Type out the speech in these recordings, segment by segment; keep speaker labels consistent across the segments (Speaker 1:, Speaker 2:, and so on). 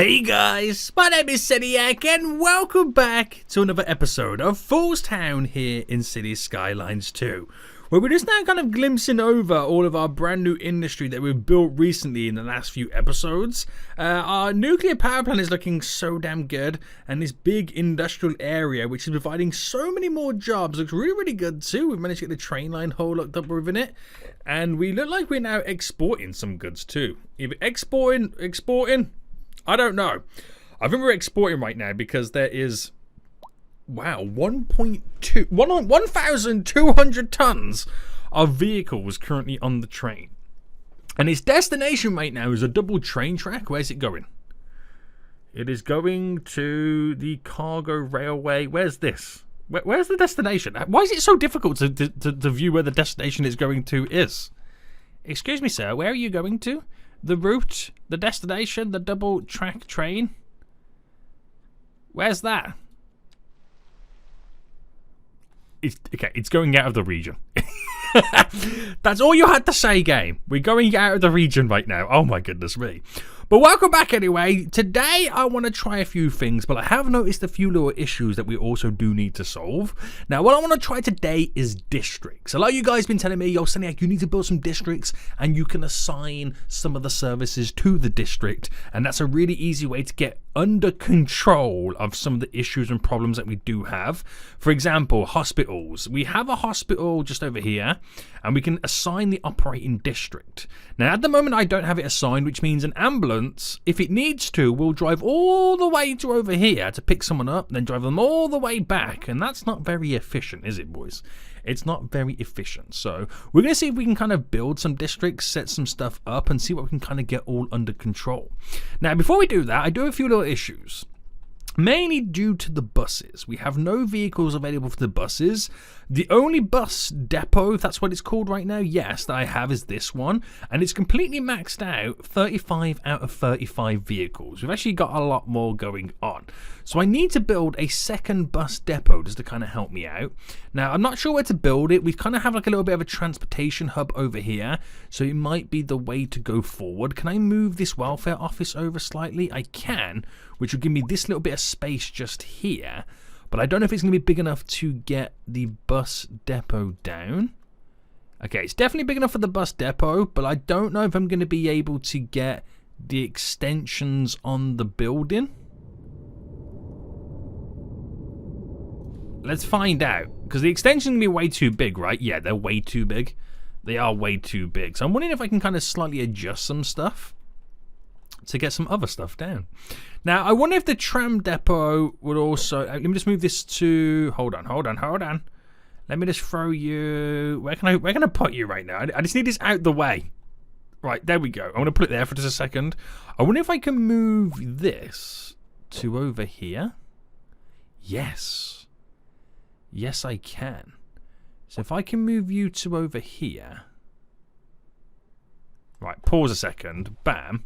Speaker 1: Hey guys, my name is Seniac and welcome back to another episode of FoolsTown here in City Skylines 2, where we're just now kind of glimpsing over all of our brand new industry that we've built recently in the last few episodes. Our nuclear power plant is looking so damn good, and this big industrial area which is providing so many more jobs looks really good too. We've managed to get the train line hole locked up within it, and we look like we're now exporting some goods too. Either exporting, I don't know. I think we're exporting right now because there is, wow, 1,200 tons of vehicles currently on the train. And its destination right now is a double train track. Where's it going? It is going to the cargo railway. Where's this? Where's the destination? Why is it so difficult to view where the destination is going to is? Excuse me, sir, where are you going to? The route, the destination, the double track train. Where's that? It's going out of the region. That's all you had to say, game. We're going out of the region right now. Oh my goodness me. But welcome back anyway. Today I want to try a few things, but I have noticed a few little issues that we also do need to solve. Now what I want to try today is districts. A lot of you guys have been telling me, yo Seniac, you need to build some districts and you can assign some of the services to the district, and that's a really easy way to get under control of some of the issues and problems that we do have. For example, hospitals. We have a hospital just over here and we can assign the operating district. Now at the moment I don't have it assigned, which means an ambulance, if it needs to, will drive all the way to over here to pick someone up, then drive them all the way back, and that's not very efficient, is it, boys? It's not very efficient. So we're going to see if we can kind of build some districts, set some stuff up, and see what we can kind of get all under control. Now, before we do that, I do have a few little issues. Mainly due to the buses. We have no vehicles available for the buses. The only bus depot, if that's what it's called right now, yes, that I have is this one. And it's completely maxed out, 35 out of 35 vehicles. We've actually got a lot more going on. So I need to build a second bus depot just to kind of help me out. Now, I'm not sure where to build it. We kind of have like a little bit of a transportation hub over here. So it might be the way to go forward. Can I move this welfare office over slightly? I can, which will give me this little bit of space just here, but I don't know if it's going to be big enough to get the bus depot down. Okay, it's definitely big enough for the bus depot, but I don't know if I'm going to be able to get the extensions on the building. Let's find out, because the extension's going to be way too big, right? Yeah, they're way too big. They are way too big. So I'm wondering if I can kind of slightly adjust some stuff to get some other stuff down. Now, I wonder if the tram depot would also... let me just move this to... Hold on. Let me just throw you... Where can I put you right now? I just need this out the way. Right, there we go. I'm going to put it there for just a second. I wonder if I can move this to over here. Yes. Yes, I can. So if I can move you to over here... Right, pause a second. Bam.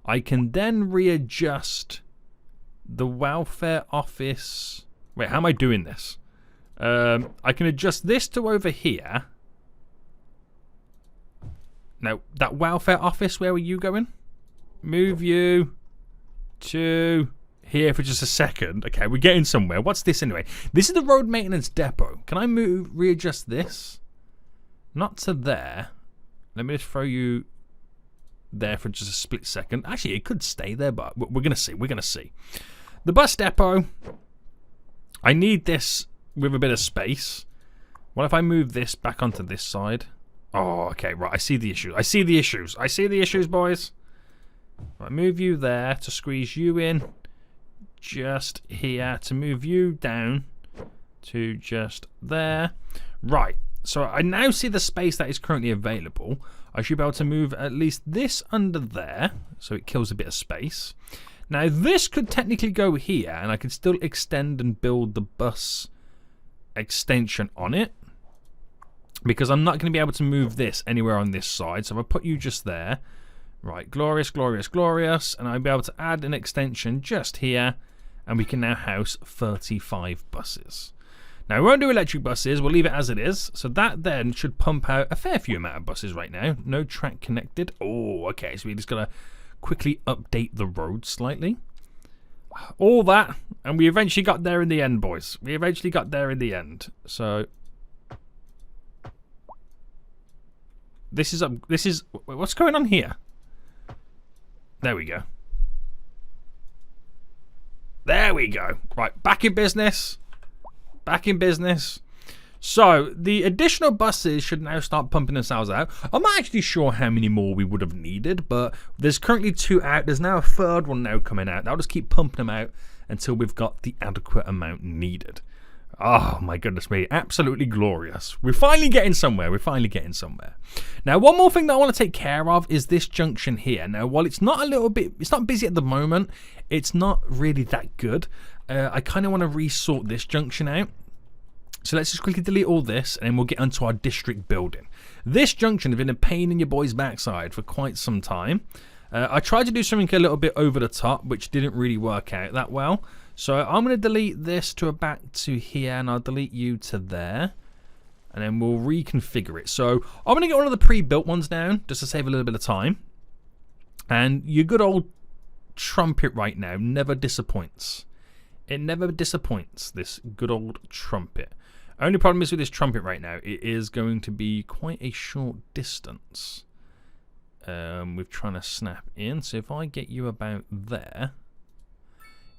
Speaker 1: I can then readjust the welfare office. Wait, how am I doing this? I can adjust this to over here. Now, that welfare office, where were you going? Move you to here for just a second. Okay, we're getting somewhere. What's this anyway? This is the road maintenance depot. Can I readjust this? Not to there. Let me just throw you there for just a split second. Actually, it could stay there, but we're going to see. We're going to see. The bus depot. I need this with a bit of space. What if I move this back onto this side? Oh, okay, right. I see the issue. I see the issues. I see the issues, boys. I move you there to squeeze you in. Just here to move you down to just there. Right. So I now see the space that is currently available. I should be able to move at least this under there, so it kills a bit of space. Now this could technically go here, and I could still extend and build the bus extension on it, because I'm not going to be able to move this anywhere on this side. So if I put you just there, right, glorious, glorious, glorious, and I'll be able to add an extension just here, and we can now house 35 buses. Now, we won't do electric buses. We'll leave it as it is. So that then should pump out a fair few amount of buses right now. No track connected. Oh, okay. So we just got to quickly update the road slightly. all that, and we eventually got there in the end, boys. We eventually got there in the end. So this is what's going on here? There we go. There we go. Right, back in business. Back in business. So, the additional buses should now start pumping themselves out. I'm not actually sure how many more we would have needed, but there's currently 2 out. There's now a 3rd one now coming out. I'll just keep pumping them out until we've got the adequate amount needed. Oh, my goodness me. Absolutely glorious. We're finally getting somewhere. We're finally getting somewhere. Now, one more thing that I want to take care of is this junction here. Now, while it's not it's not busy at the moment, it's not really that good. I kind of want to resort this junction out. So let's just quickly delete all this, and then we'll get onto our district building. This junction has been a pain in your boy's backside for quite some time. I tried to do something a little bit over the top, which didn't really work out that well. So I'm going to delete this to back to here, and I'll delete you to there. And then we'll reconfigure it. So I'm going to get one of the pre-built ones down, just to save a little bit of time. And your good old trumpet right now never disappoints. It never disappoints, this good old trumpet. Only problem is with this trumpet right now, it is going to be quite a short distance. With trying to snap in. So if I get you about there,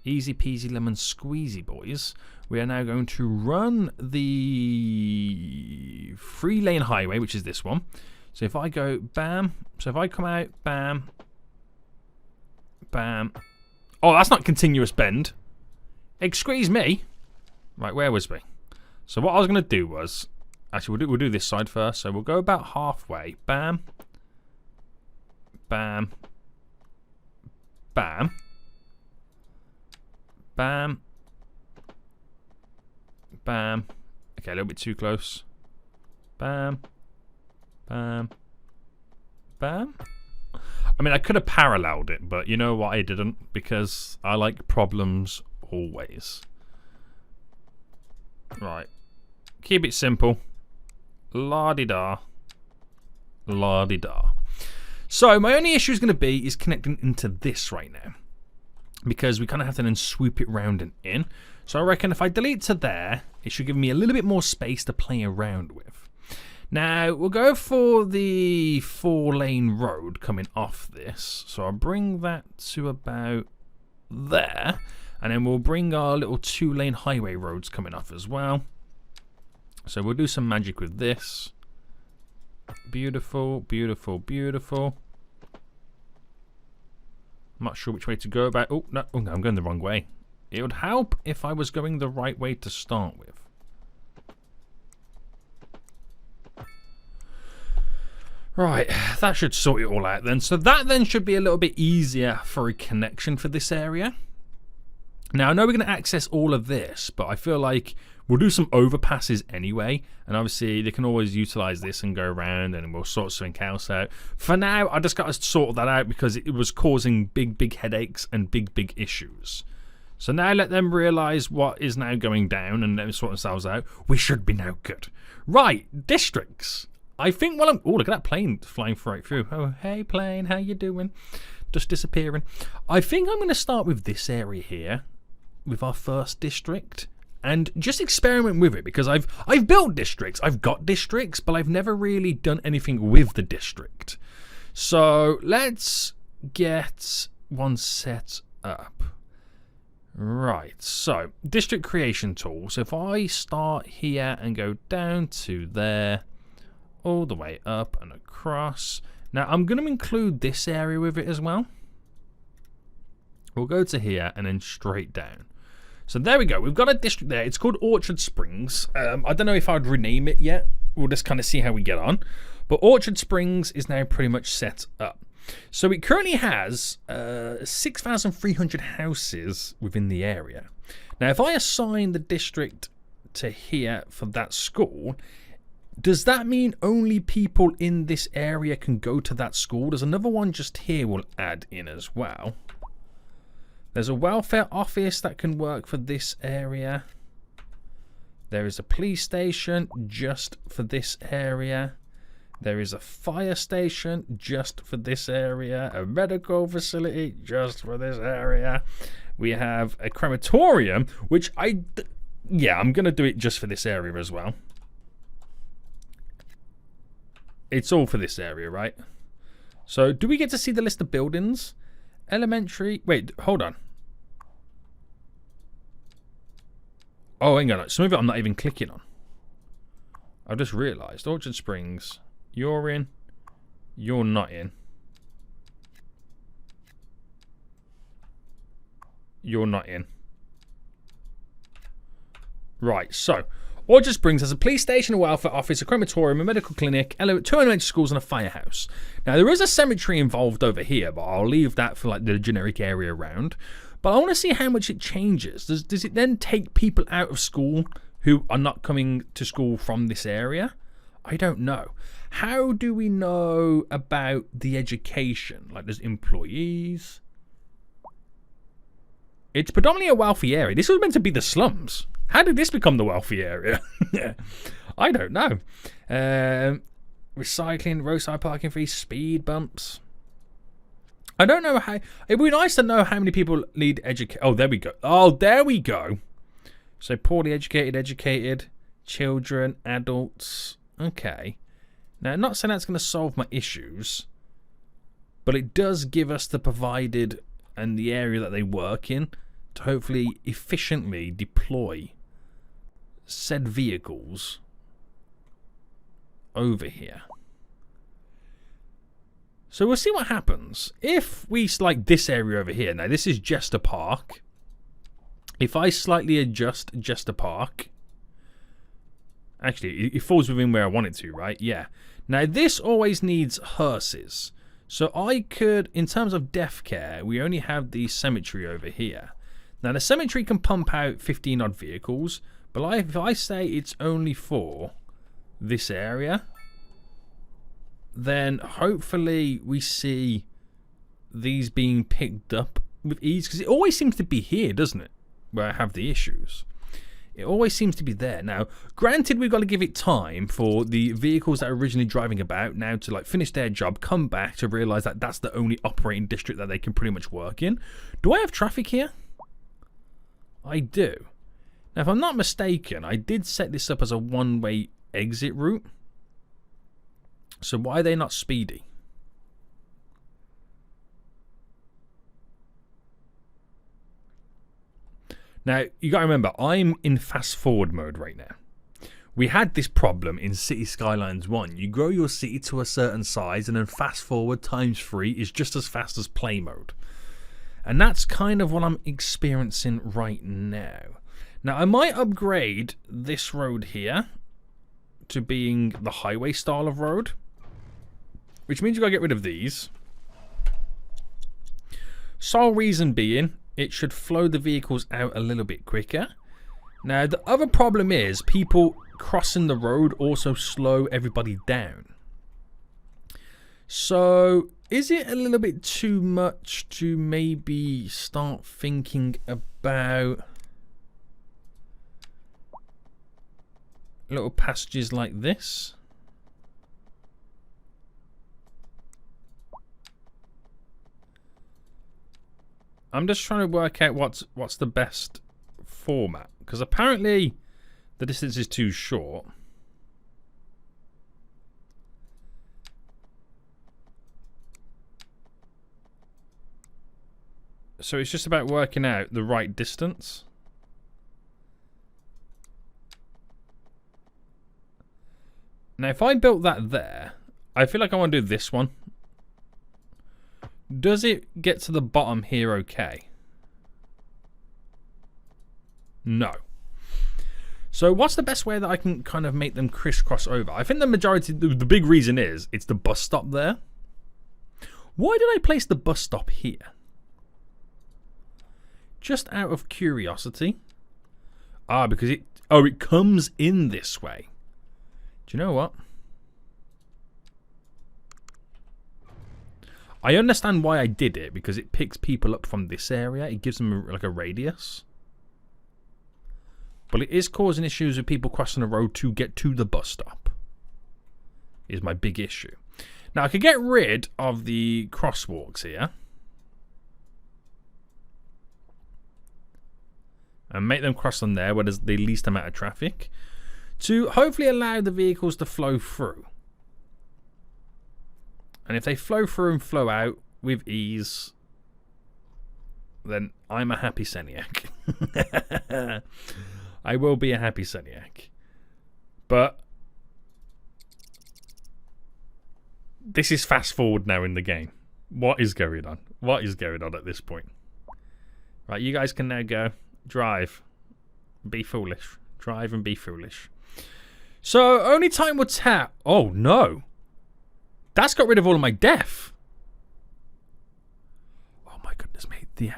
Speaker 1: easy peasy lemon squeezy, boys. We are now going to run the 3-lane highway, which is this one. So if I go bam, so if I come out, bam, bam. Oh, that's not continuous bend. Excuse me. Right, where was we? So what I was going to do was, actually we'll do this side first. So we'll go about halfway. Bam. Bam. Bam. Bam. Bam. Okay, a little bit too close. Bam. Bam. Bam. I mean, I could have paralleled it, but you know what? I didn't, because I like problems always. Right. Keep it simple. La-di-da. La-di-da. So, my only issue is going to be is connecting into this right now. Because we kind of have to then swoop it round and in. So, I reckon if I delete to there, it should give me a little bit more space to play around with. Now, we'll go for the 4-lane road coming off this. So, I'll bring that to about there. And then we'll bring our little 2-lane highway roads coming off as well. So we'll do some magic with this. Beautiful, beautiful, beautiful. I'm not sure which way to go about. Oh, no, I'm going the wrong way. It would help if I was going the right way to start with. Right, that should sort it all out then. So that then should be a little bit easier for a connection for this area. Now, I know we're going to access all of this, but I feel like we'll do some overpasses anyway. And obviously, they can always utilize this and go around, and we'll sort something else out. For now, I just got to sort that out because it was causing big headaches and big issues. So now let them realize what is now going down and let them sort themselves out. We should be now good. Right, districts. I think, well, oh, look at that plane flying right through. Oh, hey, plane, how you doing? Just disappearing. I think I'm going to start with this area here. With our first district, and just experiment with it, because I've built districts, I've got districts, but I've never really done anything with the district. So let's get one set up. Right, so district creation tool. So if I start here and go down to there, all the way up and across. Now I'm going to include this area with it as well. We'll go to here and then straight down. So there we go. We've got a district there. It's called Orchard Springs. I don't know if I'd rename it yet. We'll just kind of see how we get on. But Orchard Springs is now pretty much set up. So it currently has 6,300 houses within the area. Now, if I assign the district to here for that school, does that mean only people in this area can go to that school? There's another one just here we'll add in as well. There's a welfare office that can work for this area. There is a police station just for this area. There is a fire station just for this area. A medical facility just for this area. We have a crematorium, which yeah, I'm going to do it just for this area as well. It's all for this area, right? So, do we get to see the list of buildings? Elementary... Wait, hold on. Oh, hang on. Some of it I'm not even clicking on. I've just realised. Orchard Springs. You're in. You're not in. You're not in. Right, so... Orchard Springs has a police station, a welfare office, a crematorium, a medical clinic, 2 elementary schools, and a firehouse. Now, there is a cemetery involved over here, but I'll leave that for like the generic area around. But I want to see how much it changes. Does it then take people out of school who are not coming to school from this area? I don't know. How do we know about the education? Like, there's employees. It's predominantly a wealthy area. This was meant to be the slums. How did this become the wealthy area? I don't know. Recycling, roadside parking fees, speed bumps. I don't know how... It'd be nice to know how many people need education. Oh, there we go. Oh, there we go. So poorly educated, children, adults. Okay. Now, I'm not saying that's going to solve my issues, but it does give us the provided and the area that they work in to hopefully efficiently deploy said vehicles over here. So we'll see what happens if we select this area over here. Now this is Jester Park. If I slightly adjust Jester Park, actually it falls within where I want it to, right? Yeah. Now this always needs hearses. So I could, in terms of death care, we only have the cemetery over here. Now the cemetery can pump out 15 odd vehicles, but if I say it's only for this area, then hopefully we see these being picked up with ease, because it always seems to be here, doesn't it, where I have the issues. It always seems to be there. Now, granted, we've got to give it time for the vehicles that are originally driving about now to like finish their job, come back to realise that that's the only operating district that they can pretty much work in. Do I have traffic here? I do. Now, if I'm not mistaken, I did set this up as a one-way exit route. So why are they not speedy? Now, you got to remember, I'm in fast forward mode right now. We had this problem in City Skylines 1. You grow your city to a certain size and then fast forward times 3 is just as fast as play mode. And that's kind of what I'm experiencing right now. Now, I might upgrade this road here to being the highway style of road, which means you've got to get rid of these. Sole reason being, it should flow the vehicles out a little bit quicker. Now, the other problem is people crossing the road also slow everybody down. So, is it a little bit too much to maybe start thinking about little passages like this? I'm just trying to work out what's the best format, because apparently the distance is too short. So it's just about working out the right distance. Now, if I built that there, I feel like I want to do this one. Does it get to the bottom here okay? No. So what's the best way that I can kind of make them crisscross over? I think the majority, the big reason is, it's the bus stop there. Why did I place the bus stop here? Just out of curiosity. Ah, because it comes in this way. Do you know what? I understand why I did it, because it picks people up from this area. It gives them like a radius. But it is causing issues with people crossing the road to get to the bus stop. Is my big issue. Now, I could get rid of the crosswalks here. and make them cross on there where there's the least amount of traffic to hopefully allow the vehicles to flow through. And if they flow through and flow out with ease, then I'm a happy Seniac. I will be a happy Seniac. But this is fast forward now in the game. What is going on? What is going on at this point? Right, you guys can now go. Drive. Be foolish. Drive and be foolish. So, only time will tell. Oh, no. That's got rid of all of my death. Oh my goodness, mate. The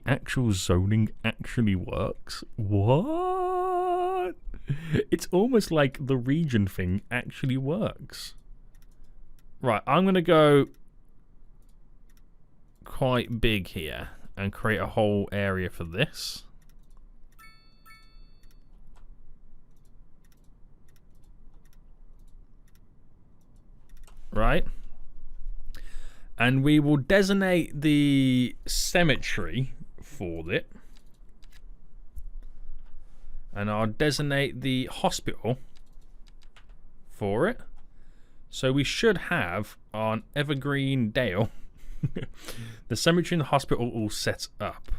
Speaker 1: actual zoning actually works. What? It's almost like the region thing actually works. Right, I'm going to go quite big here and create a whole area for this. Right, and we will designate the cemetery for it, and I'll designate the hospital for it. So we should have on Evergreen Dale the cemetery and the hospital all set up.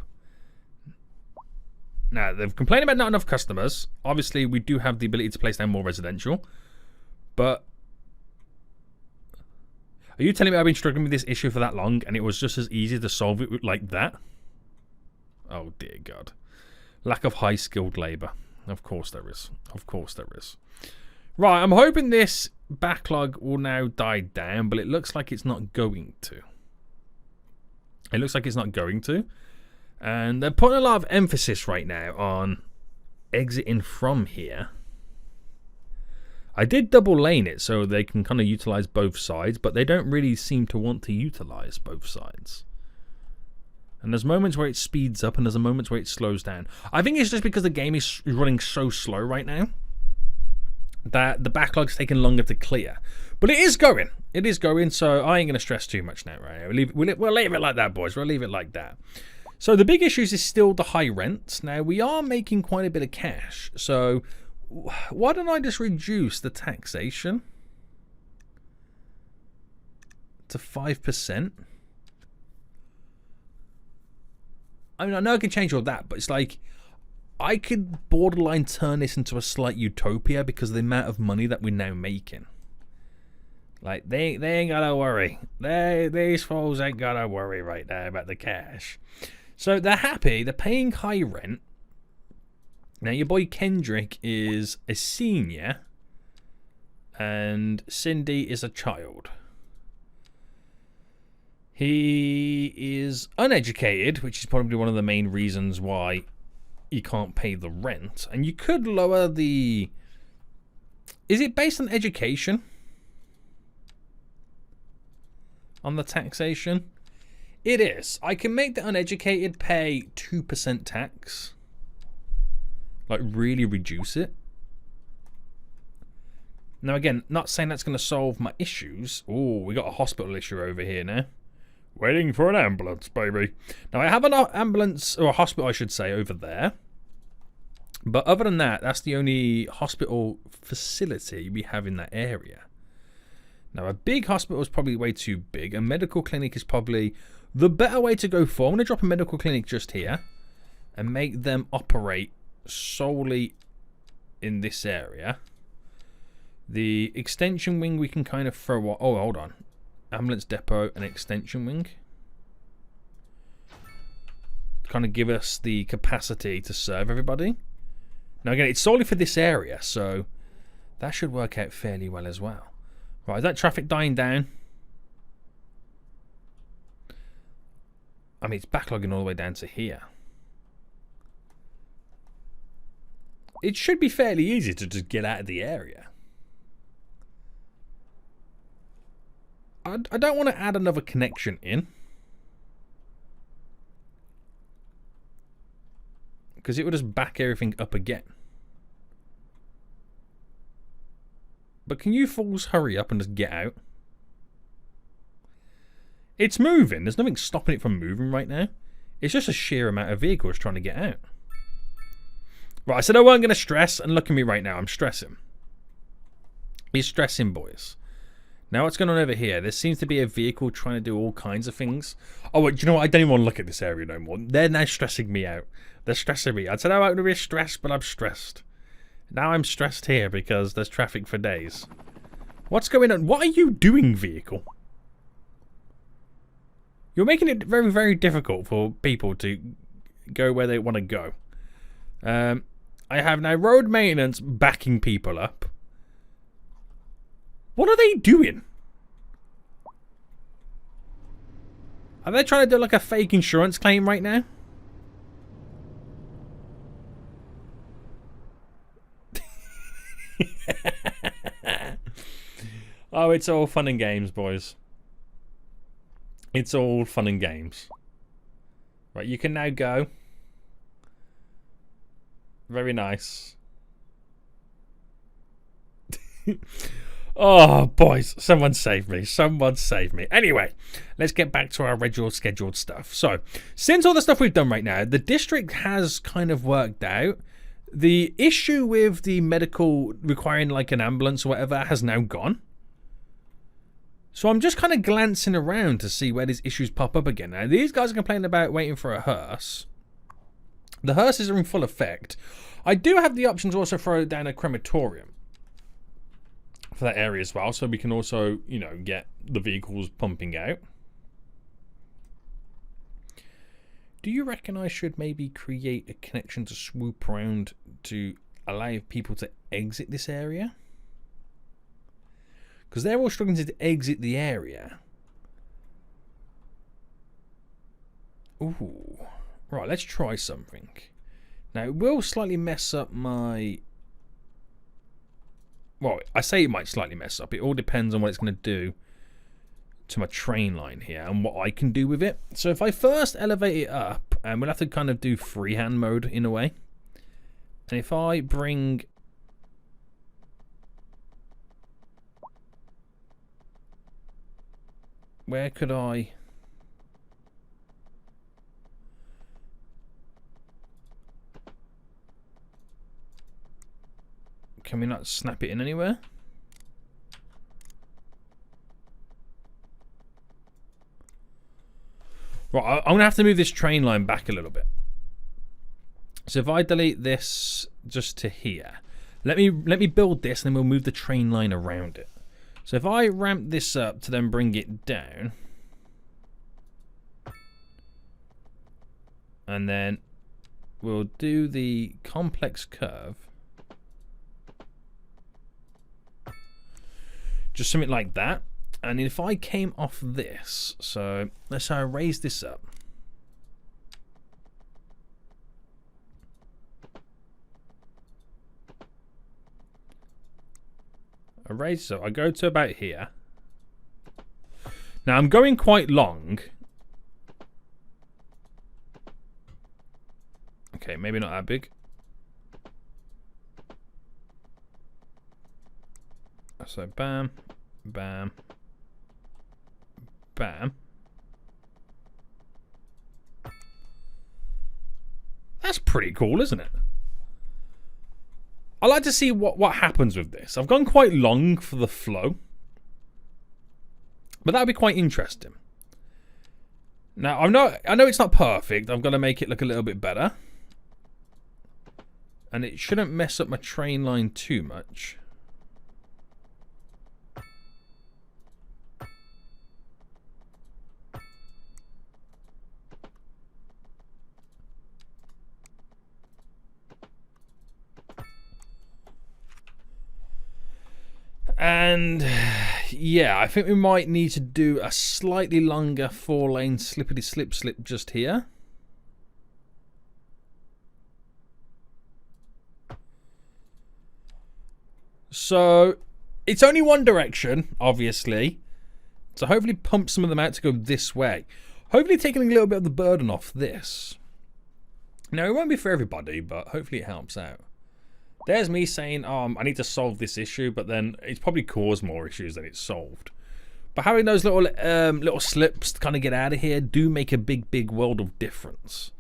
Speaker 1: Now, they've complained about not enough customers. Obviously, we do have the ability to place down more residential, but are you telling me I've been struggling with this issue for that long and it was just as easy to solve it like that? Oh dear God. Lack of high skilled labour. Of course there is. Of course there is. Right, I'm hoping this backlog will now die down, but it looks like it's not going to. It looks like it's not going to. And they're putting a lot of emphasis right now on exiting from here. I did double lane it so they can kind of utilize both sides, but they don't really seem to want to utilize both sides. And there's moments where it speeds up and there's moments where it slows down. I think it's just because the game is running so slow right now that the backlog's taking longer to clear. But it is going. It is going, so I ain't going to stress too much now, right? We'll leave it like that, boys. We'll leave it like that. So the big issues is still the high rents. Now, we are making quite a bit of cash, so why don't I just reduce the taxation to 5%? I mean, I know I can change all that, but it's like I could borderline turn this into a slight utopia because of the amount of money that we're now making. Like, they ain't gotta worry. These fools ain't gotta worry right now about the cash. So they're happy. They're paying high rent. Now, your boy Kendrick is a senior, and Cindy is a child. He is uneducated, which is probably one of the main reasons why you can't pay the rent. And you could lower the... Is it based on education? On the taxation? It is. I can make the uneducated pay 2% tax. Like, really reduce it. Now, again, not saying that's going to solve my issues. Oh, we got a hospital issue over here now. Waiting for an ambulance, baby. Now, I have an ambulance, or a hospital, I should say, over there. But other than that, that's the only hospital facility we have in that area. Now, a big hospital is probably way too big. A medical clinic is probably the better way to go for. I'm going to drop a medical clinic just here and make them operate solely in this area. The extension wing we can kind of throw... Oh, hold on. Ambulance depot and extension wing. Kind of give us the capacity to serve everybody. Now, again, it's solely for this area, so that should work out fairly well as well. Right, is that traffic dying down? I mean, it's backlogging all the way down to here. It should be fairly easy to just get out of the area. I don't want to add another connection in, because it would just back everything up again. But can you fools hurry up and just get out? It's moving. There's nothing stopping it from moving right now. It's just a sheer amount of vehicles trying to get out. Right, I said I weren't going to stress, and look at me right now. I'm stressing. He's stressing, boys. Now what's going on over here? There seems to be a vehicle trying to do all kinds of things. Oh, wait, do you know what? I don't even want to look at this area no more. They're now stressing me out. They're stressing me. I said I won't be stressed, but I'm stressed. Now I'm stressed here because there's traffic for days. What's going on? What are you doing, vehicle? You're making it very, very difficult for people to go where they want to go. I have now road maintenance backing people up. What are they doing? Are they trying to do like a fake insurance claim right now? Oh, it's all fun and games, boys. It's all fun and games. Right, you can now go. Very nice. Oh, boys. Someone save me. Someone save me. Anyway, let's get back to our regular scheduled stuff. So, since all the stuff we've done right now, the district has kind of worked out. The issue with the medical requiring like an ambulance or whatever has now gone. So I'm just kind of glancing around to see where these issues pop up again. Now, these guys are complaining about waiting for a hearse. The hearses are in full effect. I do have the option to also throw down a crematorium for that area as well. So we can also, you know, get the vehicles pumping out. Do you reckon I should maybe create a connection to swoop around to allow people to exit this area? Because they're all struggling to exit the area. Ooh. Right, let's try something. Now, it will slightly mess up my... Well, I say it might slightly mess up. It all depends on what it's going to do to my train line here and what I can do with it. So if I first elevate it up, and we'll have to kind of do freehand mode in a way. And if I bring... Where could I... Can we not snap it in anywhere? Right, I'm going to have to move this train line back a little bit. So if I delete this just to here, let me build this and then we'll move the train line around it. So if I ramp this up to then bring it down, and then we'll do the complex curve, just something like that. And if I came off this, so let's say I raise this up. I raise so I go to about here. Now I'm going quite long. Okay, maybe not that big. So bam, bam, bam. That's pretty cool, isn't it? I like to see what happens with this. I've gone quite long for the flow, but that'll be quite interesting. Now I know it's not perfect. I've got to make it look a little bit better, and it shouldn't mess up my train line too much. And yeah, I think we might need to do a slightly longer 4-lane slippity slip just here. So it's only one direction, obviously. So hopefully pump some of them out to go this way. Hopefully taking a little bit of the burden off this. Now it won't be for everybody, but hopefully it helps out. There's me saying, I need to solve this issue, but then it's probably caused more issues than it's solved. But having those little slips to kind of get out of here do make a big world of difference.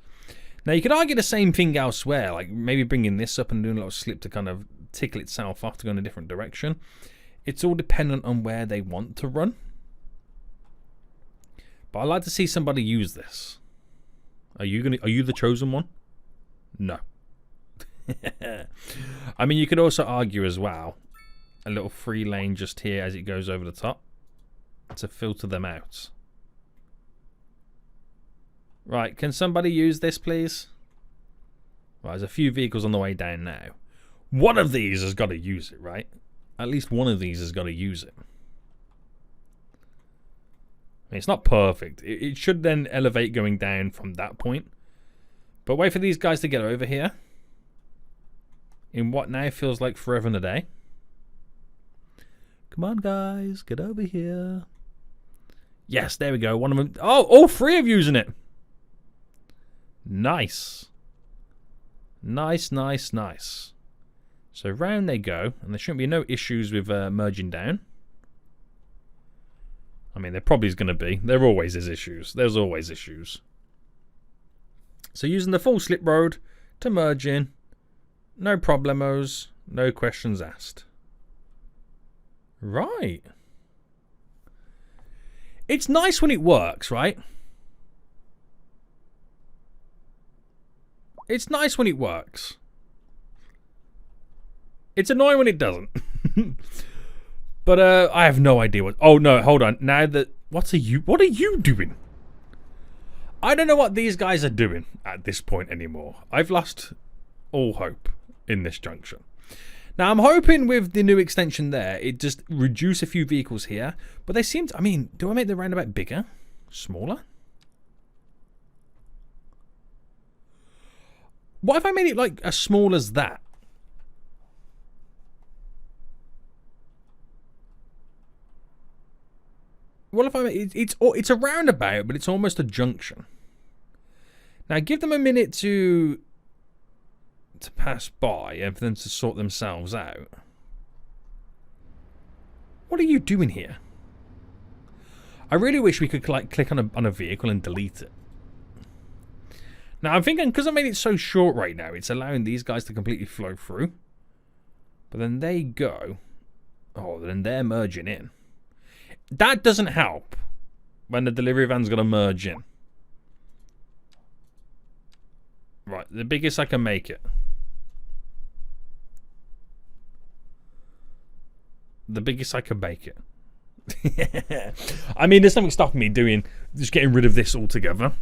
Speaker 1: Now, you could argue the same thing elsewhere, like maybe bringing this up and doing a little slip to kind of tickle itself off to go in a different direction. It's all dependent on where they want to run. But I'd like to see somebody use this. Are you the chosen one? No. I mean, you could also argue as well, a little free lane just here as it goes over the top to filter them out. Right, can somebody use this, please? Right, there's a few vehicles on the way down now. One of these has got to use it, right? At least one of these has got to use it. I mean, it's not perfect. It should then elevate going down from that point. But wait for these guys to get over here. In what now feels like forever and a day. Come on, guys. Get over here. Yes, there we go. One of them. Oh, all three of using it. Nice. Nice, nice, nice. So round they go. And there shouldn't be no issues with merging down. I mean, there probably is going to be. There always is issues. There's always issues. So using the full slip road to merge in. No problemos. No questions asked. Right. It's nice when it works, right? It's nice when it works. It's annoying when it doesn't. But I have no idea what... Oh, no, hold on. Now that... What are you doing? I don't know what these guys are doing at this point anymore. I've lost all hope in this junction. Now, I'm hoping with the new extension there, it just reduce a few vehicles here. But they seem to... I mean, do I make the roundabout bigger? Smaller? What if I made it like as small as that? What if I made it's a roundabout, but it's almost a junction. Now give them a minute to pass by and for them to sort themselves out. What are you doing here? I really wish we could like click on a vehicle and delete it. Now, I'm thinking, because I made it so short right now, it's allowing these guys to completely flow through. But then they go. Oh, then they're merging in. That doesn't help when the delivery van's going to merge in. Right, the biggest I can make it. The biggest I can make it. I mean, there's nothing stopping me doing, just getting rid of this altogether.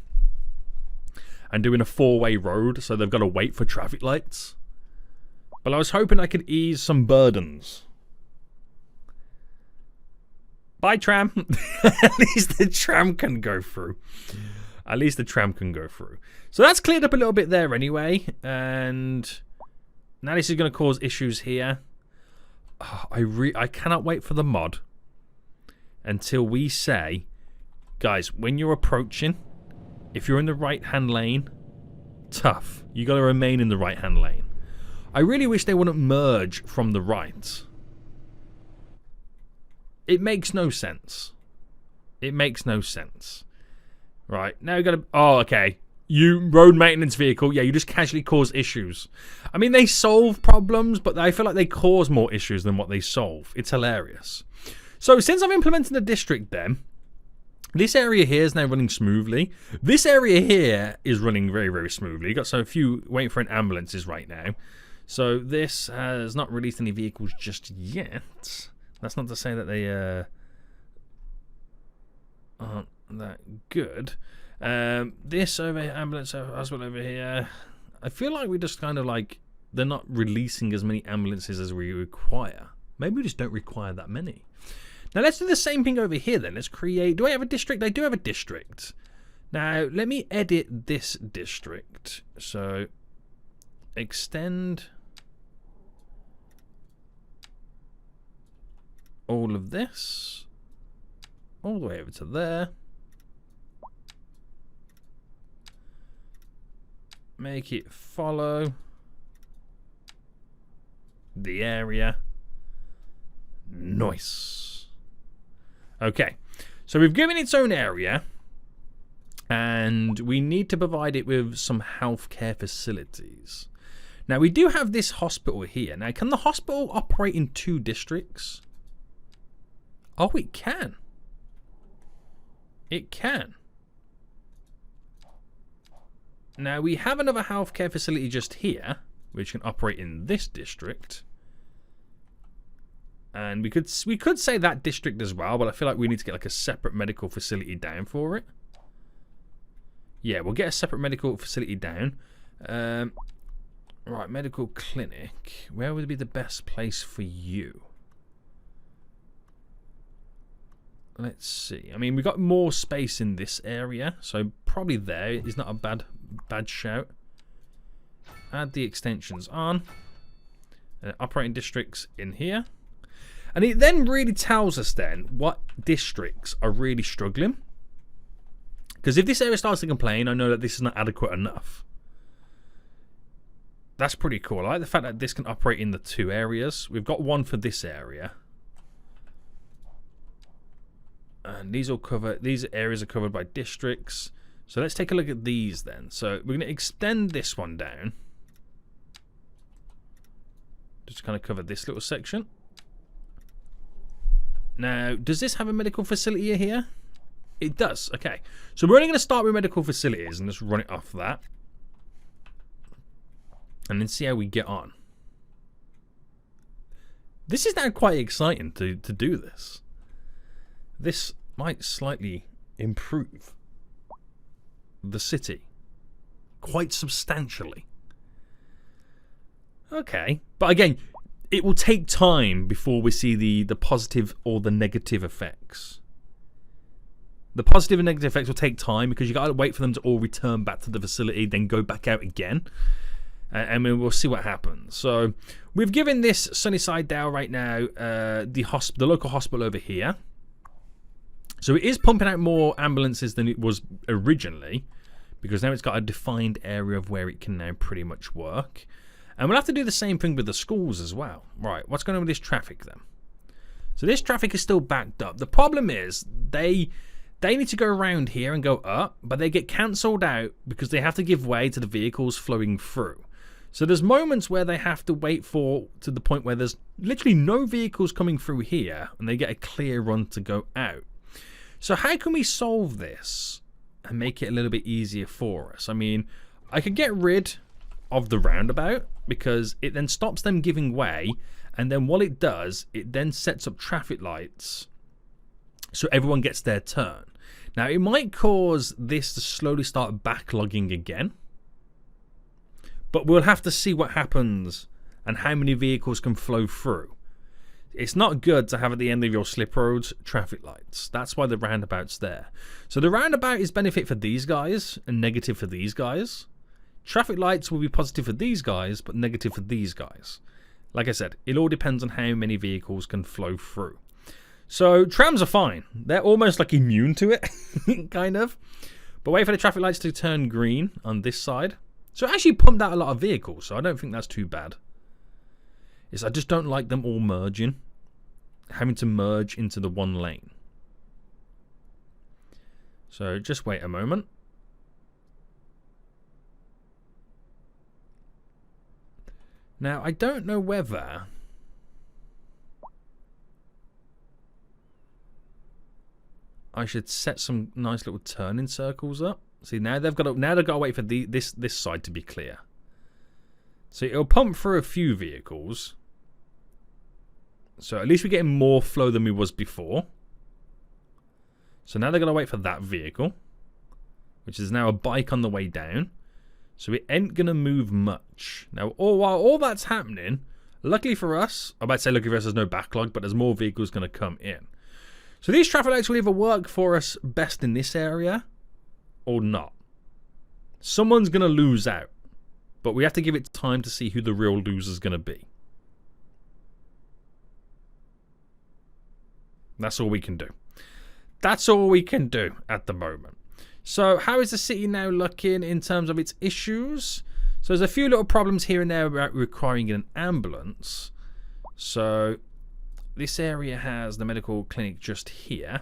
Speaker 1: And doing a four-way road, so they've got to wait for traffic lights. But I was hoping I could ease some burdens. Bye, tram. At least the tram can go through. At least the tram can go through. So that's cleared up a little bit there anyway. And now this is going to cause issues here. Oh, I cannot wait for the mod until we say, guys, when you're approaching... If you're in the right-hand lane, tough. You got to remain in the right-hand lane. I really wish they wouldn't merge from the right. It makes no sense. It makes no sense. Right, now you got to... Oh, okay. You, road maintenance vehicle, yeah, you just casually cause issues. I mean, they solve problems, but I feel like they cause more issues than what they solve. It's hilarious. So, since I've implemented the district then... This area here is now running smoothly. This area here is running very, very smoothly. You've got so few waiting for an ambulances right now. So this has not released any vehicles just yet. That's not to say that they aren't that good. This over here, ambulance hospital over here. I feel like we just kind of like, they're not releasing as many ambulances as we require. Maybe we just don't require that many. Now, let's do the same thing over here then. Let's create... Do I have a district? I do have a district. Now, let me edit this district. So, extend all of this all the way over to there. Make it follow the area. Nice. Okay, so we've given its own area. And we need to provide it with some healthcare facilities. Now, we do have this hospital here. Now, can the hospital operate in 2 districts? Oh, it can. It can. Now, we have another healthcare facility just here, which can operate in this district. And we could say that district as well, but I feel like we need to get like a separate medical facility down for it. Yeah, we'll get a separate medical facility down. Right, medical clinic. Where would be the best place for you? Let's see. I mean, we've got more space in this area, so probably there is not a bad shout. Add the extensions on. Operating districts in here. And it then really tells us then what districts are really struggling. Because if this area starts to complain, I know that this is not adequate enough. That's pretty cool. I like the fact that this can operate in the 2 areas. We've got one for this area. And these areas are covered by districts. So let's take a look at these then. So we're going to extend this one down. Just kind of cover this little section. Now, does this have a medical facility here? It does. Okay. So we're only going to start with medical facilities and just run it off that. And then see how we get on. This is now quite exciting to do this. This might slightly improve the city quite substantially. Okay. But again, it will take time before we see the positive or the negative effects. The positive and negative effects will take time because you got to wait for them to all return back to the facility, then go back out again. And we'll see what happens. So we've given this Sunnyside Dale right now the local hospital over here. So it is pumping out more ambulances than it was originally, because now it's got a defined area of where it can now pretty much work. And we'll have to do the same thing with the schools as well. Right, what's going on with this traffic then? So this traffic is still backed up. The problem is they need to go around here and go up, but they get cancelled out because they have to give way to the vehicles flowing through. So there's moments where they have to wait to the point where there's literally no vehicles coming through here, and they get a clear run to go out. So how can we solve this and make it a little bit easier for us? I mean, I could get rid of the roundabout because it then stops them giving way, and then what it does, it then sets up traffic lights so everyone gets their turn. Now, it might cause this to slowly start backlogging again, but we'll have to see what happens and how many vehicles can flow through. It's not good to have at the end of your slip roads traffic lights. That's why the roundabout's there. So the roundabout is benefit for these guys and negative for these guys. Traffic lights will be positive for these guys, but negative for these guys. Like I said, it all depends on how many vehicles can flow through. So trams are fine. They're almost like immune to it, kind of. But wait for the traffic lights to turn green on this side. So it actually pumped out a lot of vehicles, so I don't think that's too bad. I just don't like them all merging. Having to merge into the one lane. So just wait a moment. Now, I don't know whether I should set some nice little turning circles up. See, now they've got to wait for this side to be clear. So it'll pump through a few vehicles. So at least we're getting more flow than we was before. So now they're going to wait for that vehicle, which is now a bike on the way down. So it ain't going to move much. Now, while all that's happening, luckily for us, I'm about to say luckily for us, there's no backlog, but there's more vehicles going to come in. So these traffic lights will either work for us best in this area or not. Someone's going to lose out, but we have to give it time to see who the real loser is going to be. That's all we can do. That's all we can do at the moment. So how is the city now looking in terms of its issues? So there's a few little problems here and there about requiring an ambulance. So this area has the medical clinic just here,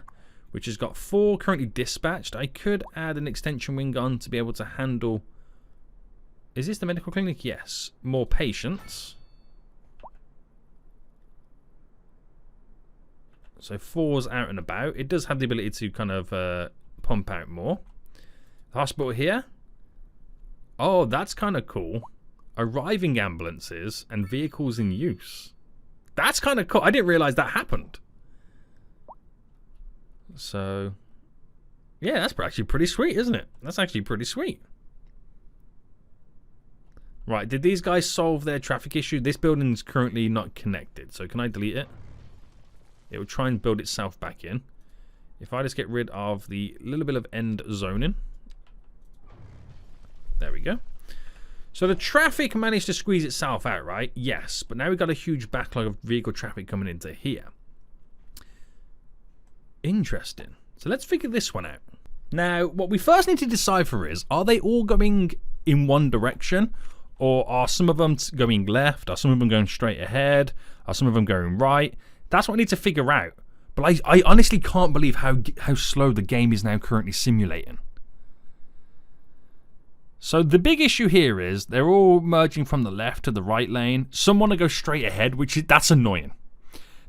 Speaker 1: which has got 4 currently dispatched. I could add an extension wing on to be able to handle... Is this the medical clinic? Yes. More patients. So 4's out and about. It does have the ability to kind of pump out more. The hospital here. Oh, that's kind of cool. Arriving ambulances and vehicles in use. That's kind of cool. I didn't realize that happened. So, yeah, that's actually pretty sweet, isn't it? That's actually pretty sweet. Right, did these guys solve their traffic issue? This building's currently not connected, so can I delete it? It will try and build itself back in. If I just get rid of the little bit of end zoning. There we go. So the traffic managed to squeeze itself out, right? Yes, but now we've got a huge backlog of vehicle traffic coming into here. Interesting. So let's figure this one out. Now, what we first need to decipher is, are they all going in one direction? Or are some of them going left? Are some of them going straight ahead? Are some of them going right? That's what I need to figure out. But I honestly can't believe how slow the game is now currently simulating. So the big issue here is they're all merging from the left to the right lane. Some want to go straight ahead, that's annoying.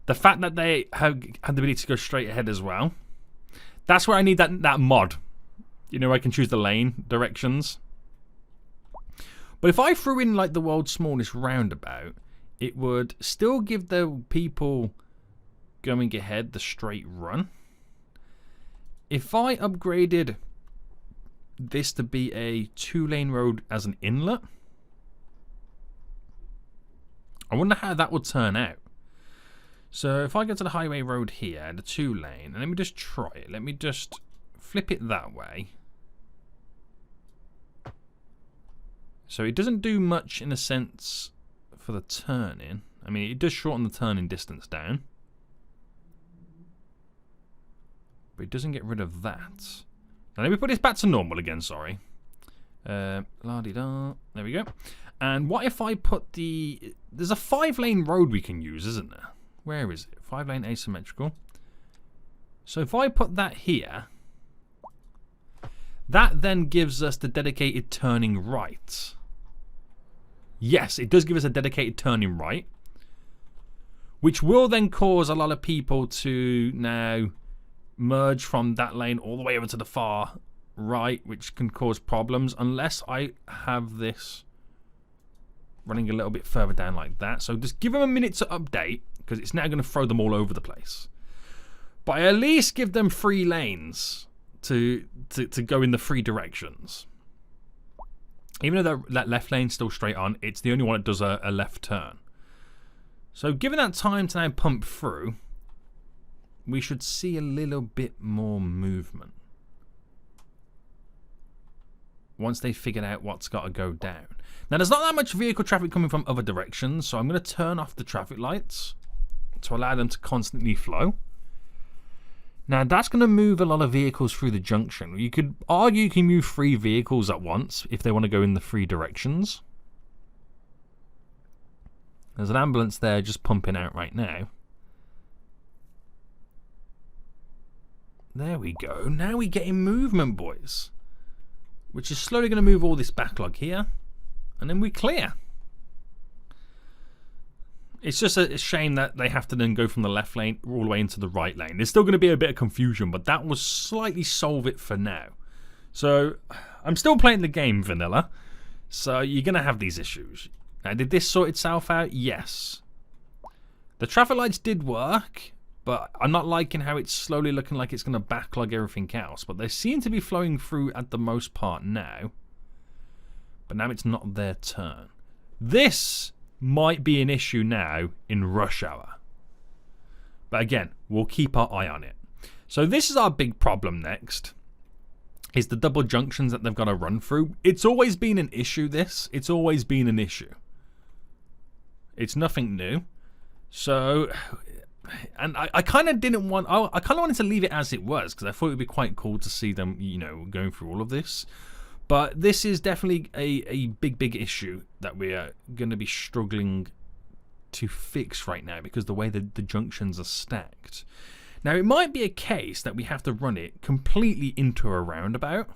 Speaker 1: The fact that they have the ability to go straight ahead as well. That's where I need that mod. You know, I can choose the lane directions. But if I threw in like the world's smallest roundabout, it would still give the people going ahead the straight run. If I upgraded this to be a 2-lane road as an inlet, I wonder how that would turn out. So if I go to the highway road here, the 2-lane, and let me just try it. Let me just flip it that way. So it doesn't do much in a sense for the turning. I mean, it does shorten the turning distance down. But it doesn't get rid of that. Now let me put this back to normal again, sorry. La-di-da. There we go. And what if I put the... There's a 5-lane road we can use, isn't there? Where is it? 5-lane asymmetrical. So if I put that here, that then gives us the dedicated turning right. Yes, it does give us a dedicated turning right, which will then cause a lot of people to now merge from that lane all the way over to the far right, which can cause problems unless I have this running a little bit further down like that. So just give them a minute to update, because it's now going to throw them all over the place. But I at least give them 3 lanes to go in the 3 directions. Even though that left lane's still straight on, it's the only one that does a left turn. So given that time to now pump through, we should see a little bit more movement once they figured out what's got to go down. Now, there's not that much vehicle traffic coming from other directions, so I'm going to turn off the traffic lights to allow them to constantly flow. Now, that's going to move a lot of vehicles through the junction. You could argue you can move 3 vehicles at once if they want to go in the 3 directions. There's an ambulance there just pumping out right now. There we go. Now we're getting movement, boys. Which is slowly going to move all this backlog here. And then we clear. It's just a shame that they have to then go from the left lane all the way into the right lane. There's still going to be a bit of confusion, but that will slightly solve it for now. So, I'm still playing the game vanilla. So, you're going to have these issues. Now, did this sort itself out? Yes. The traffic lights did work, but I'm not liking how it's slowly looking like it's going to backlog everything else. But they seem to be flowing through at the most part now. But now it's not their turn. This might be an issue now in rush hour. But again, we'll keep our eye on it. So this is our big problem next. Is the double junctions that they've got to run through. It's always been an issue, this. It's always been an issue. It's nothing new. So, and I kind of didn't want... I kind of wanted to leave it as it was, because I thought it would be quite cool to see them, you know, going through all of this. But this is definitely a big issue that we are going to be struggling to fix right now, because the way that the junctions are stacked. Now, it might be a case that we have to run it completely into a roundabout.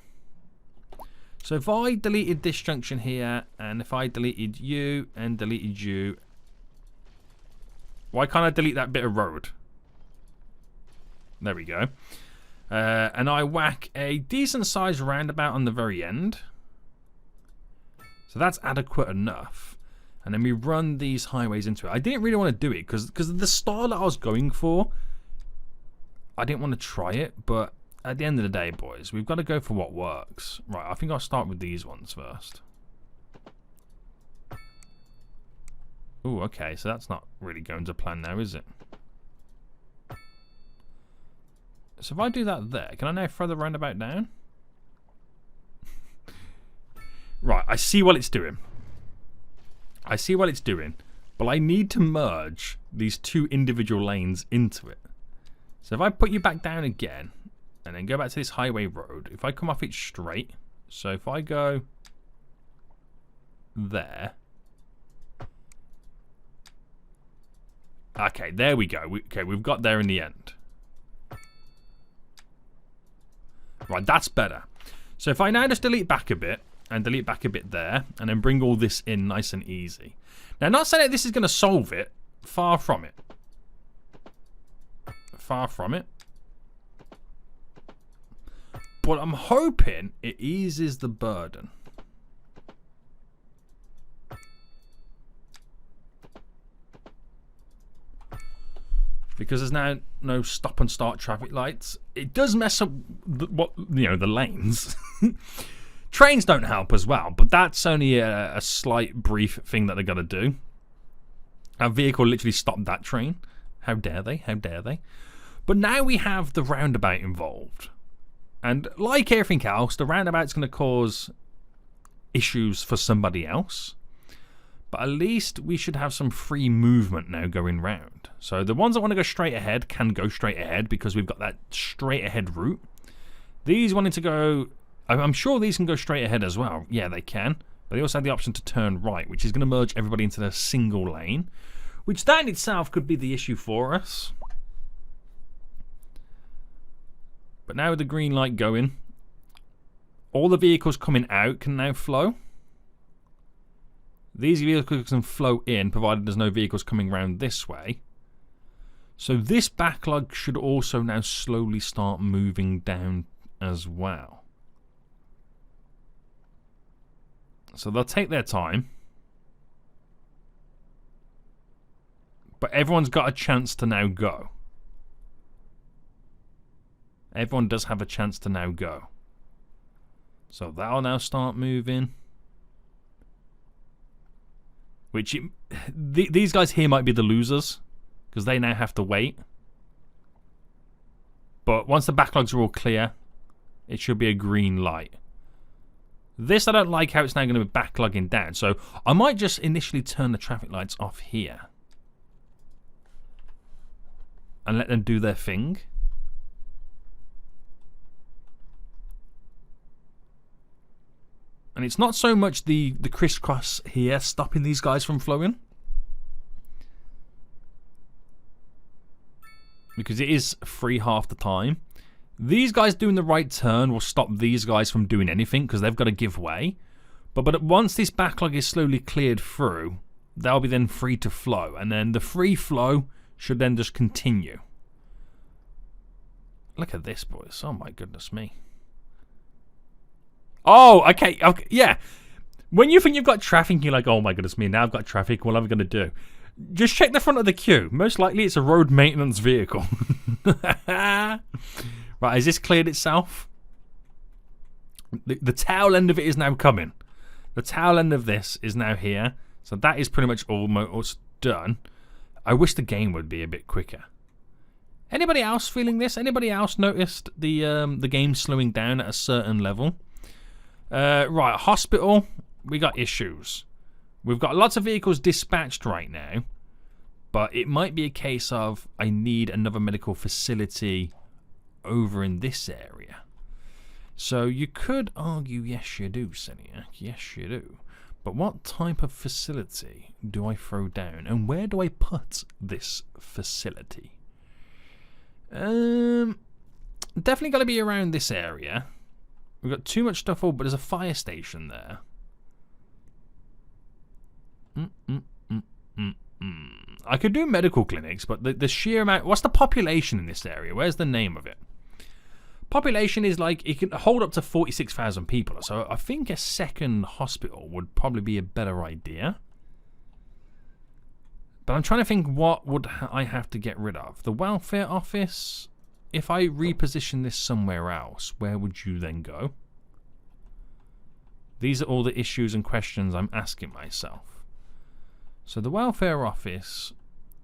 Speaker 1: So if I deleted this junction here, and if I deleted you and deleted you, why can't I delete that bit of road? There we go. And I whack a decent sized roundabout on the very end. So that's adequate enough. And then we run these highways into it. I didn't really want to do it because of the style that I was going for. I didn't want to try it, but at the end of the day, boys, we've got to go for what works. Right, I think I'll start with these ones first. Oh, okay, so that's not really going to plan now, is it? So if I do that there, can I now throw the roundabout down? Right, I see what it's doing. I see what it's doing, but I need to merge these two individual lanes into it. So if I put you back down again, and then go back to this highway road, if I come off it straight, so if I go there. Okay, there we go. Okay, we've got there in the end. Right, that's better. So if I now just delete back a bit, and delete back a bit there, and then bring all this in nice and easy. Now, not saying that this is going to solve it. Far from it. Far from it. But I'm hoping it eases the burden. Because there's now no stop and start traffic lights. It does mess up the lanes. Trains don't help as well, but that's only a slight brief thing that they're going to do. Our vehicle literally stopped that train. How dare they? How dare they? But now we have the roundabout involved. And like everything else, the roundabout's going to cause issues for somebody else. But at least we should have some free movement now going round. So the ones that want to go straight ahead can go straight ahead because we've got that straight ahead route. These wanting to go... I'm sure these can go straight ahead as well. Yeah, they can. But they also have the option to turn right, which is going to merge everybody into a single lane. Which that in itself could be the issue for us. But now with the green light going, all the vehicles coming out can now flow. These vehicles can flow in, provided there's no vehicles coming around this way. So this backlog should also now slowly start moving down as well. So they'll take their time. But everyone's got a chance to now go. Everyone does have a chance to now go. So that'll now start moving. Which, these guys here might be the losers. Because they now have to wait. But once the backlogs are all clear, it should be a green light. This, I don't like how it's now going to be backlogging down. So I might just initially turn the traffic lights off here. And let them do their thing. And it's not so much the crisscross here stopping these guys from flowing. Because it is free half the time. These guys doing the right turn will stop these guys from doing anything because they've got to give way. But once this backlog is slowly cleared through, they'll be then free to flow. And then the free flow should then just continue. Look at this, boys. Oh my goodness me. Oh, okay, yeah. When you think you've got traffic, you're like, oh my goodness me, now I've got traffic, what am I going to do? Just check the front of the queue. Most likely it's a road maintenance vehicle. Right, has this cleared itself? The tail end of it is now coming. The tail end of this is now here. So that is pretty much almost done. I wish the game would be a bit quicker. Anybody else feeling this? Anybody else noticed the game slowing down at a certain level? Right, hospital, we got issues. We've got lots of vehicles dispatched right now, but it might be a case of I need another medical facility over in this area. So you could argue, yes you do, Senior, yes you do. But what type of facility do I throw down, and where do I put this facility? Definitely got to be around this area. We've got too much stuff all, but there's a fire station there. I could do medical clinics, but the sheer amount... What's the population in this area? Where's the name of it? Population is like... It can hold up to 46,000 people. So I think a second hospital would probably be a better idea. But I'm trying to think, what would I have to get rid of? The welfare office... If I reposition this somewhere else, where would you then go? These are all the issues and questions I'm asking myself. So the welfare office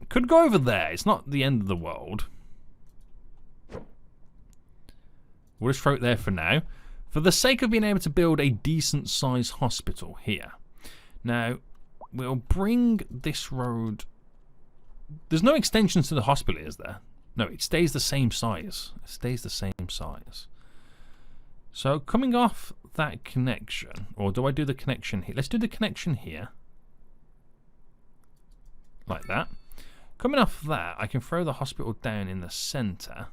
Speaker 1: could go over there. It's not the end of the world. We'll just throw it there for now. For the sake of being able to build a decent sized hospital here. Now, we'll bring this road... There's no extensions to the hospital, is there? No, it stays the same size. It stays the same size. So coming off that connection, or do I do the connection here? Let's do the connection here. Like that. Coming off that, I can throw the hospital down in the center.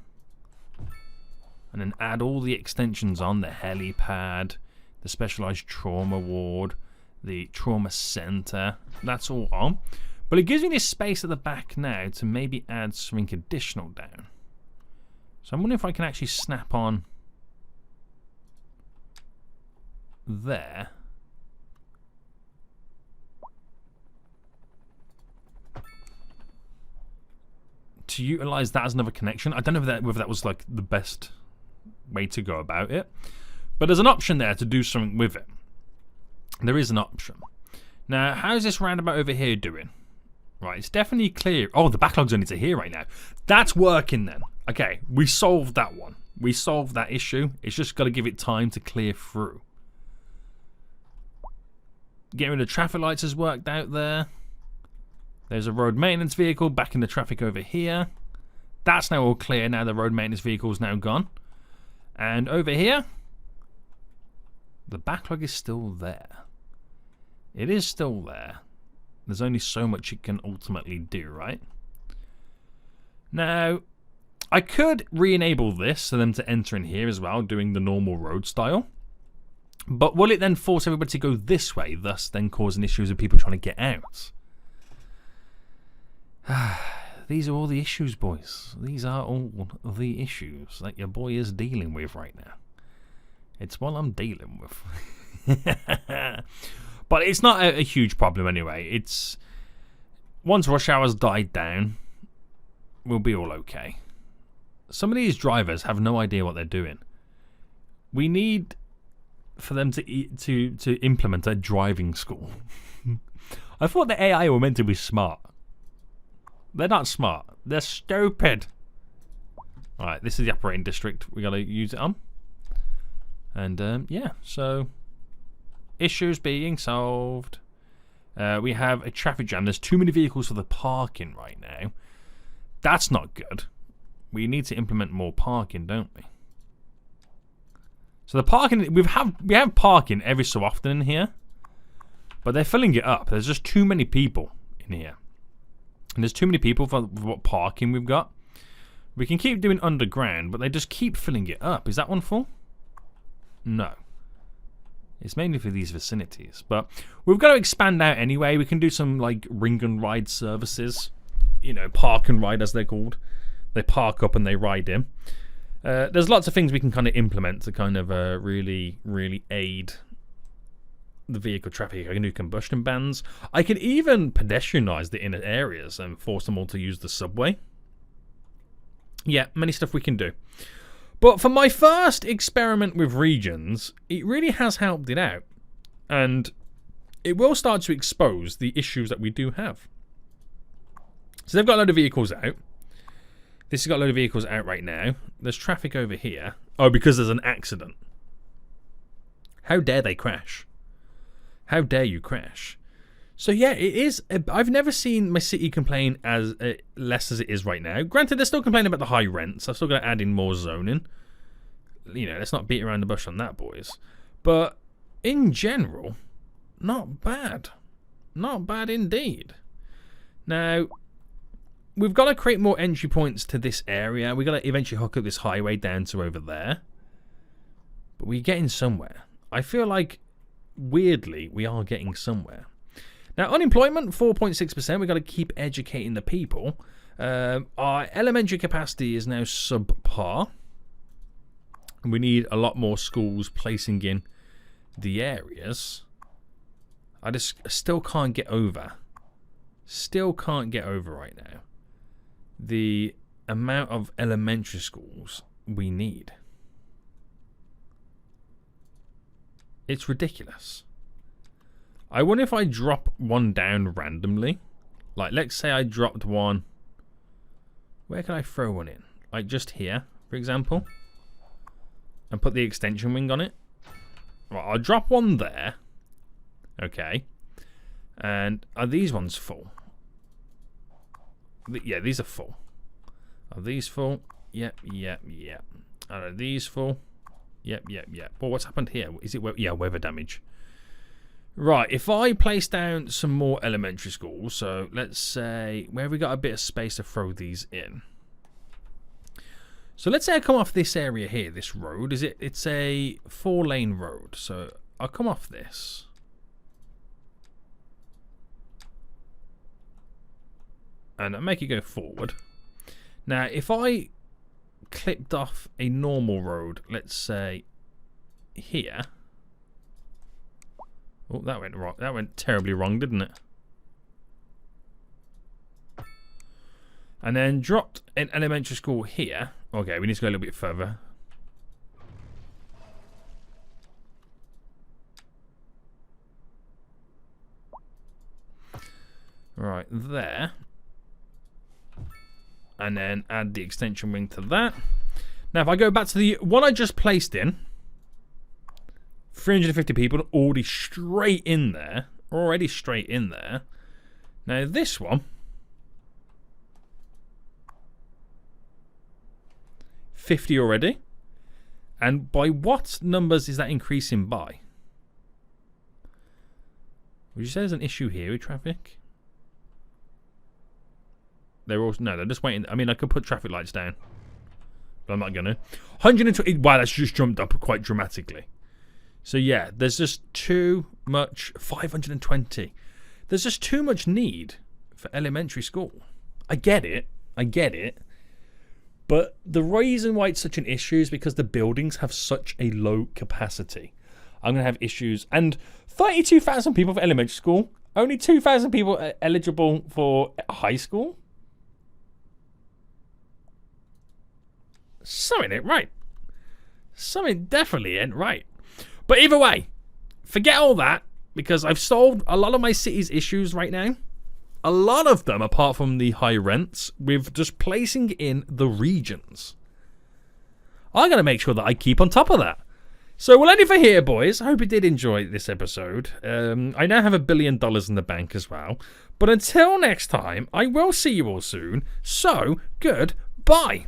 Speaker 1: And then add all the extensions on. The helipad, the specialized trauma ward, the trauma center. That's all on. But it gives me this space at the back now to maybe add something additional down. So I'm wondering if I can actually snap on there. To utilize that as another connection. I don't know whether that was like the best way to go about it. But there's an option there to do something with it. There is an option. Now, how's this roundabout over here doing? Right, it's definitely clear. Oh, the backlog's only to here right now. That's working then. Okay, we solved that one. We solved that issue. It's just got to give it time to clear through. Getting rid of traffic lights has worked out there. There's a road maintenance vehicle back in the traffic over here. That's now all clear. Now the road maintenance vehicle's now gone. And over here, the backlog is still there. It is still there. There's only so much it can ultimately do, right? Now, I could re-enable this for them to enter in here as well, doing the normal road style. But will it then force everybody to go this way, thus then causing issues with people trying to get out? These are all the issues, boys. These are all the issues that your boy is dealing with right now. It's what I'm dealing with. But it's not a huge problem anyway. It's once rush hours died down, we'll be all okay. Some of these drivers have no idea what they're doing. We need for them to implement a driving school. I thought the AI were meant to be smart. They're not smart. They're stupid. Alright, this is the operating district. We gotta use it on. And yeah, so issues being solved. We have a traffic jam. There's too many vehicles for the parking right now. That's not good. We need to implement more parking, don't we? So the parking, we have parking every so often in here, but they're filling it up. There's just too many people in here. And there's too many people for what parking we've got. We can keep doing underground, but they just keep filling it up. Is that one full? No. It's mainly for these vicinities. But we've got to expand out anyway. We can do some like ring and ride services. You know, park and ride as they're called. They park up and they ride in. There's lots of things we can kind of implement to kind of really, really aid the vehicle traffic. I can do combustion bans. I can even pedestrianize the inner areas and force them all to use the subway. Yeah, many stuff we can do. But for my first experiment with regions, it really has helped it out. And it will start to expose the issues that we do have. So they've got a load of vehicles out. This has got a load of vehicles out right now. There's traffic over here. Oh, because there's an accident. How dare they crash? How dare you crash? So yeah, it is. I've never seen my city complain as less as it is right now. Granted, they're still complaining about the high rents. I've still got to add in more zoning. You know, let's not beat around the bush on that, boys. But in general, not bad. Not bad indeed. Now, we've got to create more entry points to this area. We've got to eventually hook up this highway down to over there. But we're getting somewhere. I feel like, weirdly, we are getting somewhere. Now, unemployment, 4.6%. We've got to keep educating the people. Our elementary capacity is now subpar. We need a lot more schools placing in the areas. I just still can't get over. Still can't get over right now the amount of elementary schools we need. It's ridiculous. I wonder if I drop one down randomly. Like, let's say I dropped one. Where can I throw one in? Like, just here, for example. And put the extension wing on it. Right, I'll drop one there. Okay. And are these ones full? Yeah, these are full. Are these full? Yep, yep, yep. Are these full? Yep, yep, yep. Well, what's happened here? Is it, yeah, weather damage. Right, if I place down some more elementary schools, so let's say, where have we got a bit of space to throw these in? So let's say I come off this area here, this road. It's a 4-lane road, so I'll come off this. And I'll make it go forward. Now, if I clipped off a normal road, let's say here. Oh, that went wrong. That went terribly wrong, didn't it? And then dropped an elementary school here. Okay, we need to go a little bit further. Right there. And then add the extension wing to that. Now, if I go back to the one I just placed in, 350 people already straight in there. Already straight in there. Now, this one, 50 already. And by what numbers is that increasing by? Would you say there's an issue here with traffic? They're just waiting. I mean, I could put traffic lights down, but I'm not gonna. 120. Wow, that's just jumped up quite dramatically. So yeah, there's just too much. 520. There's just too much need for elementary school. I get it. But the reason why it's such an issue is because the buildings have such a low capacity. I'm gonna have issues. And 32,000 people for elementary school. Only 2,000 people are eligible for high school. Something ain't right. Something definitely ain't right. But either way, forget all that, because I've solved a lot of my city's issues right now. A lot of them, apart from the high rents, with just placing in the regions. I'm going to make sure that I keep on top of that. So we'll end it for here, boys. I hope you did enjoy this episode. I now have $1 billion in the bank as well. But until next time, I will see you all soon. So, goodbye.